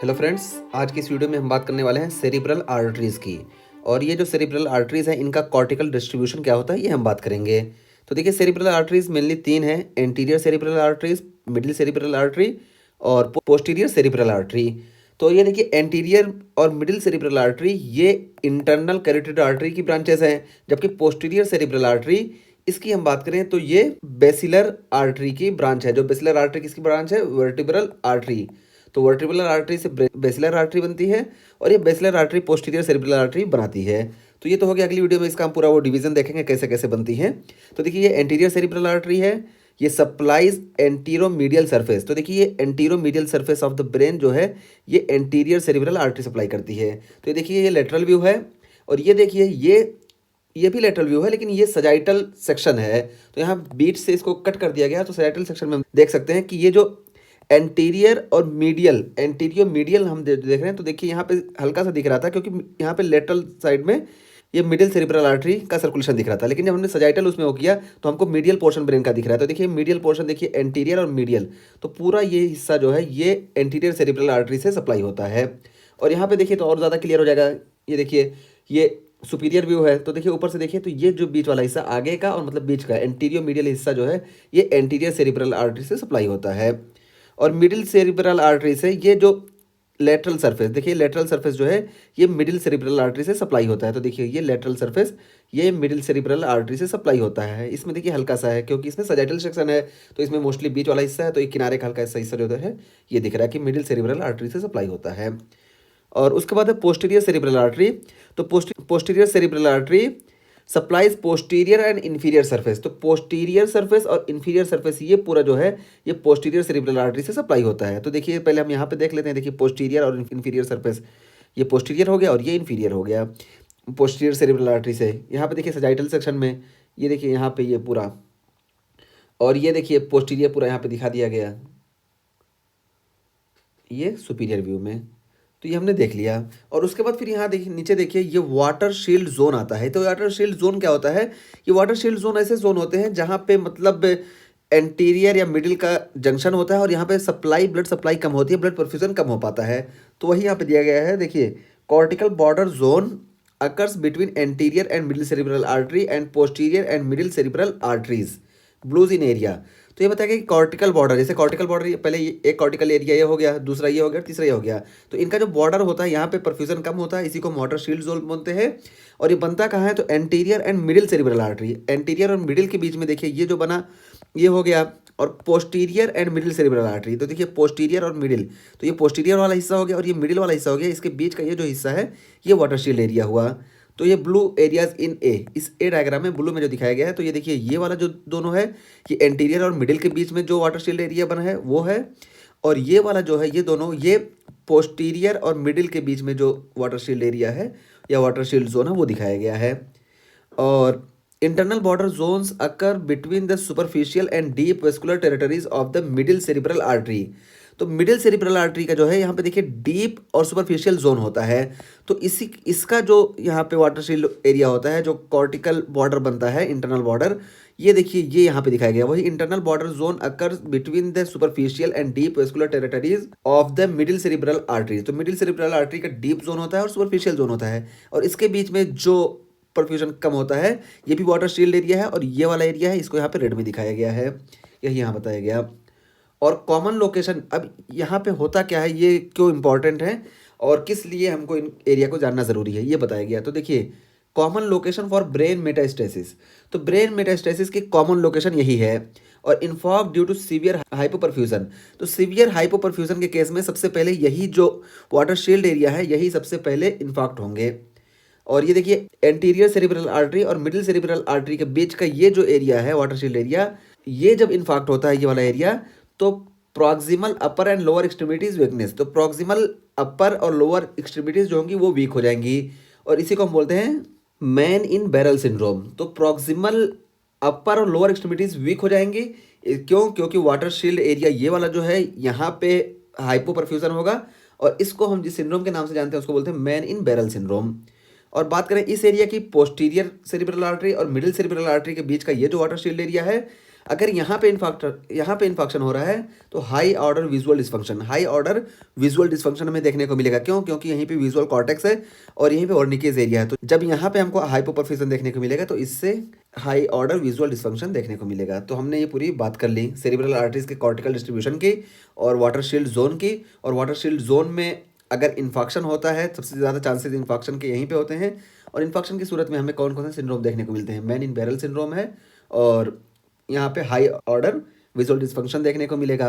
Hello friends, आज की इस वीडियो में हम बात करने वाले हैं सेरिब्रल आर्टरीज़ की। और ये जो सेरिब्रल आर्टरीज़ हैं इनका कॉर्टिकल डिस्ट्रीब्यूशन क्या होता है ये हम बात करेंगे। तो देखिए, सेरिब्रल आर्टरीज़ मेनली तीन हैं: anterior cerebral arteries, middle cerebral artery और पोस्टीरियर सेरिब्रल आर्टरी। तो ये देखिए, एंटीरियर और मिडिल सेरिब्रल आर्टरी ये इंटरनल कैरोटिड आर्टरी की ब्रांचेस हैं, जबकि पोस्टीरियर सेरिब्रल आर्टरी इसकी हम बात करें तो ये बेसिलर आर्टरी की ब्रांच है। जो बेसिलर आर्टरी किसकी ब्रांच है? Vertebral artery. तो वर्टिब्रल आर्टरी से बेसिलर आर्टरी बनती है और ये basilar artery posterior cerebral artery बनाती है। तो ये तो हो गया। अगली वीडियो में इसका हम पूरा वो डिवीजन देखेंगे कैसे कैसे बनती है। तो देखिए, ये एंटीरियर सेरिब्रल आर्टरी है, ये सप्लाइज एंटीरोमीडियल सरफेस। तो देखिए, ये एंटीरोमीडियल सरफेस ऑफ द ब्रेन जो है ये एंटीरियर सेरिब्रल आर्टरी सप्लाई करती है। तो ये देखिए, ये लेटरल व्यू है और ये देखिए ये भी लेटरल व्यू है, लेकिन ये सजाइटल सेक्शन है। तो यहाँ बीच से इसको कट कर दिया गया। तो सजाइटल सेक्शन में हम देख सकते हैं कि ये जो एंटीरियर और मीडियल, एंटीरियर मीडियल हम देख रहे हैं। तो देखिए, यहाँ पे हल्का सा दिख रहा था क्योंकि यहाँ पे लेटरल साइड में ये मिडिल सेरिब्रल आर्टरी का सर्कुलेशन दिख रहा था, लेकिन जब हमने सजाइटल उसमें वो किया तो हमको मीडियल पोर्शन ब्रेन का दिख रहा है। तो देखिए, मीडियल पोर्शन देखिए, एंटीरियर और मीडियल, तो पूरा ये हिस्सा जो है ये एंटीरियर सेरिब्रल आर्टरी से सप्लाई होता है। और यहाँ पे देखिए तो और ज़्यादा क्लियर हो जाएगा। ये देखिए, ये सुपीरियर व्यू है। तो देखिए, ऊपर से देखिए तो ये जो बीच वाला हिस्सा आगे का और मतलब बीच का एंटीरियर मीडियल हिस्सा जो है ये एंटीरियर सेरिब्रल आर्टरी से सप्लाई होता है। और मिडिल सेरिब्रल आर्टरी से ये जो लेटरल सरफेस, देखिए लेटरल सरफेस जो है ये मिडिल सेरिब्रल आर्टरी से सप्लाई होता है। तो देखिए, ये लेटरल सरफेस ये मिडिल सेरिब्रल आर्टरी से सप्लाई होता है। इसमें देखिए हल्का सा है क्योंकि इसमें सजाइटल सेक्शन है, तो इसमें मोस्टली बीच वाला हिस्सा है, तो एक किनारे का हल्का हिस्सा जो है ये दिख रहा है कि मिडिल सेरिब्रल आर्टरी से सप्लाई होता है। और उसके बाद है पोस्टीरियर सेरिब्रल आर्टरी। तो posterior cerebral artery supplies posterior and inferior surface. तो पोस्टीरियर सरफेस और इन्फीरियर सरफेस ये पूरा जो है ये पोस्टीरियर सेरिब्रल आर्टरी से सप्लाई होता है। तो देखिए, पहले हम यहाँ पे देख लेते हैं। देखिए, पोस्टीरियर और इन्फीरियर सरफेस, ये पोस्टीरियर हो गया और ये इन्फीरियर हो गया पोस्टीरियर सेरिब्रल आर्टरी से। यहाँ पे देखिए सजाइटल सेक्शन में ये देखिए यहाँ पे ये पूरा, और ये देखिए पोस्टीरियर पूरा यहाँ पे दिखा दिया गया ये सुपीरियर व्यू में। तो ये हमने देख लिया। और उसके बाद फिर यहाँ देखिए नीचे देखिए ये वाटर शील्ड जोन आता है। तो वाटर शील्ड जोन क्या होता है? ये वाटर शील्ड जोन ऐसे जोन होते हैं जहाँ पे मतलब एंटीरियर या मिडिल का जंक्शन होता है और यहाँ पे सप्लाई, ब्लड सप्लाई कम होती है, ब्लड परफ्यूजन कम हो पाता है। तो वही यहाँ पे दिया गया है। देखिए, cortical border zone occurs between anterior and middle cerebral artery and posterior and middle cerebral arteries blues in area. तो ये बताया कि कॉर्टिकल बॉर्डर, जैसे कॉर्टिकल बॉर्डर पहले एक कॉर्टिकल एरिया ये हो गया, दूसरा ये हो गया, तीसरा ये हो गया। तो इनका जो बॉर्डर होता है यहाँ पे परफ्यूजन कम होता है, इसी को वाटर शील्ड जोन बोलते हैं। और ये बनता कहाँ है? तो anterior and middle cerebral artery, anterior और मिडिल के बीच में देखिए ये जो बना ये हो गया। और posterior and middle cerebral artery, तो देखिए पोस्टीरियर और मिडिल, तो ये पोस्टीरियर वाला हिस्सा हो गया और ये मिडिल वाला हिस्सा हो गया। इसके बीच का ये जो हिस्सा है ये वाटर शील्ड एरिया हुआ। तो ये ब्लू एरियाज इन ए, इस ए डायग्राम में ब्लू में जो दिखाया गया है। तो ये देखिए, ये वाला जो दोनों है ये एंटीरियर और मिडिल के बीच में जो वाटर शील्ड एरिया बना है वो है, और ये वाला जो है ये दोनों ये पोस्टीरियर और मिडिल के बीच में जो वाटर शील्ड एरिया है या वाटर शील्ड जोन है वो दिखाया गया है। और internal border zones occur between the superficial and deep vascular territories of the middle cerebral artery. तो मिडिल सेरिब्रल आर्टरी का जो है यहाँ पे देखिए डीप और सुपरफिशियल जोन होता है। तो इसका जो यहाँ पे वाटर शील्ड एरिया होता है, जो कॉर्टिकल बॉर्डर बनता है, इंटरनल बॉर्डर, ये देखिए ये यहाँ पे दिखाया गया। वही internal border zone occur between the superficial and deep vascular territories of the middle cerebral artery. तो मिडिल सेरिब्रल आर्टरी का डीप जोन होता है और सुपरफिशियल जोन होता है, और इसके बीच में जो परफ्यूजन कम होता है ये भी वाटर शील्ड एरिया है, और ये वाला एरिया है इसको यहाँ पे रेड में दिखाया गया है, यही यहाँ बताया गया। और कॉमन लोकेशन, अब यहाँ पे होता क्या है, ये क्यों इंपॉर्टेंट है और किस लिए हमको इन एरिया को जानना ज़रूरी है ये बताया गया। तो देखिए, common location for brain metastasis. तो ब्रेन मेटास्टेसिस की कॉमन लोकेशन यही है। और inform due to severe hypoperfusion. तो सीवियर हाइपोपरफ्यूजन के केस में सबसे पहले यही जो वाटर शील्ड एरिया है यही सबसे पहले इन्फॉक्ट होंगे। और ये देखिए, एंटीरियर सेरिब्रल आर्टरी और मिडिल सेरिब्रल आर्टरी के बीच का ये जो एरिया है वाटर शील्ड एरिया, ये जब इन्फॉक्ट होता है ये वाला एरिया, तो proximal upper and lower extremities weakness. तो प्रॉक्सिमल अपर और लोअर एक्सट्रीमिटीज जो होंगी वो वीक हो जाएंगी, और इसी को हम बोलते हैं मैन इन बैरल सिंड्रोम। तो प्रॉक्सिमल अपर और लोअर एक्सट्रीमिटीज वीक हो जाएंगी। क्यों? क्योंकि वाटर शील्ड एरिया ये वाला जो है यहाँ पे हाइपो परफ्यूजन होगा, और इसको हम जिस सिंड्रोम के नाम से जानते हैं उसको बोलते हैं मैन इन बैरल सिंड्रोम। और बात करें इस एरिया की, पोस्टीरियर सेरिब्रल आर्टरी और मिडिल सेरिब्रल आर्टरी के बीच का ये जो वाटर शील्ड एरिया है, अगर यहाँ पे इन्फेक्शन हो रहा है तो हाई ऑर्डर विजुअल डिस्फंक्शन हमें देखने को मिलेगा। क्यों? क्योंकि यहीं पे विजुअल कॉर्टेक्स है और यहीं पे वर्निकेज एरिया है। तो जब यहाँ पे हमको हाइपोपरफ्यूजन देखने को मिलेगा तो इससे हाई ऑर्डर विजुअल डिस्फंक्शन देखने को मिलेगा। तो हमने ये पूरी बात कर ली सेरिब्रल आर्टरीज के कॉर्टिकल डिस्ट्रीब्यूशन की और वाटर शील्ड जोन की। और वाटर शील्ड जोन में अगर इन्फेक्शन होता है, सबसे ज़्यादा चांसेस इन्फेक्शन के यहीं पे होते हैं। और इन्फेक्शन की सूरत में हमें कौन कौन से सिंड्रोम देखने को मिलते हैं? मैन इन बैरल सिंड्रोम है और यहाँ पे हाई ऑर्डर विजुअल डिस्फंक्शन देखने को मिलेगा।